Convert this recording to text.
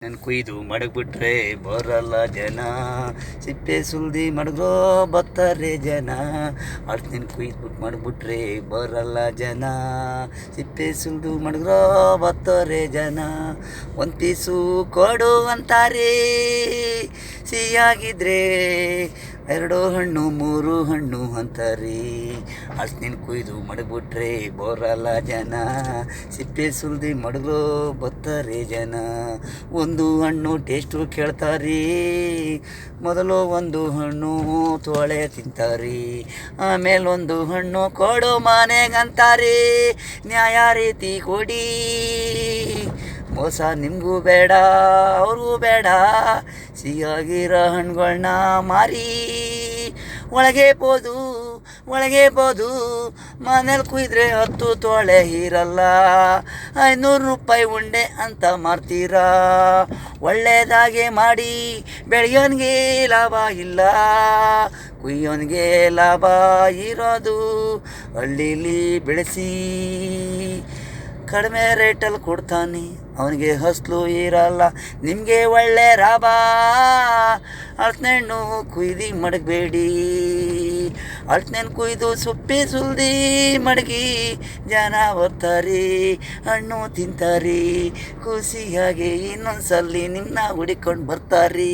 ನನ್ ಕುಯ್ದು ಮಡಗ್ಬಿಟ್ರೆ ಬರಲ್ಲ ಜನ, ಸಿಪ್ಪೆ ಸುಲ್ದಿ ಮಡಗ್ರೋ ಬರ್ತಾರೆ ಜನ. ಅಳ್ತೀನಿ ಕುಯ್ದು ಮಡಗ್ಬಿಟ್ರೆ ಬರಲ್ಲ ಜನ, ಸಿಪ್ಪೆ ಸುಲ್ದು ಮಡಗ್ರೋ ಬರ್ತಾರೆ ಜನ. ಒಂದು ಪೀಸು ಕೊಡು ಅಂತಾರೆ ಸಿಹಿಯಾಗಿದ್ರೆ, 2 ಹಣ್ಣು 3 ಹಣ್ಣು ಅಂತಾರೆ. ಅಳ್ತೀನಿ ಕುಯ್ದು ಮಡಗ್ಬಿಟ್ರೆ ಬರಲ್ಲ ಜನ, ಸಿಪ್ಪೆ ಸುಲ್ದಿ ಮಡಗ್ರೋ ಬರ್ತಾರೆ ಜನ. ಒಂದು ಹಣ್ಣು ಟೇಸ್ಟು ಕೇಳ್ತಾರಿ, ಮೊದಲು ಒಂದು ಹಣ್ಣು ತೊಳೆ ತಿಂತಾರಿ, ಆಮೇಲೆ ಒಂದು ಹಣ್ಣು ಕೊಡು ಮನೆಗಂತಾರಿ. ನ್ಯಾಯ ರೀತಿ ಕೊಡಿ, ಮೋಸ ನಿಮಗೂ ಬೇಡ ಅವ್ರಿಗೂ ಬೇಡ. ಸಿಹಿಯಾಗಿರೋ ಹಣ್ಣುಗಳ್ನ ಮಾರಿ ಒಳಗೆ ಬೋದು ಮನೇಲಿ ಕುಯ್ದ್ರೆ 10 ತೊಳೆ ಇರಲ್ಲ. 500 ರೂಪಾಯಿ ಉಂಡೆ ಅಂತ ಮಾರ್ತೀರಾ. ಒಳ್ಳೆಯದಾಗೆ ಮಾಡಿ ಬೆಳೆಯೋನ್ಗೆ ಲಾಭ ಇಲ್ಲ, ಕುಯ್ಯೋನ್ಗೆ ಲಾಭ ಇರೋದು. ಹಳ್ಳಿಲಿ ಬೆಳೆಸಿ ಕಡಿಮೆ ರೇಟಲ್ಲಿ ಕೊಡ್ತಾನೆ, ಅವನಿಗೆ ಹಸ್ಲು ಇರಲ್ಲ. ನಿಮಗೆ ಒಳ್ಳೆ ಲಾಭ. ಅಳ್ತಣ್ಣು ಕುಯ್ದು ಮಡಗಬೇಡಿ, ಅಳ್ತಣ್ಣು ಕುಯ್ದು ಸೊಪ್ಪೆ ಸುಲ್ದಿ ಮಡಗಿ ಜನ ಬರ್ತಾರೆ, ಹಣ್ಣು ತಿಂತಾರೆ ಖುಷಿಯಾಗಿ. ಇನ್ನೊಂದ್ಸಲಿ ನಿಮ್ಮನ್ನ ಹುಡಿಕೊಂಡು ಬರ್ತಾರೆ.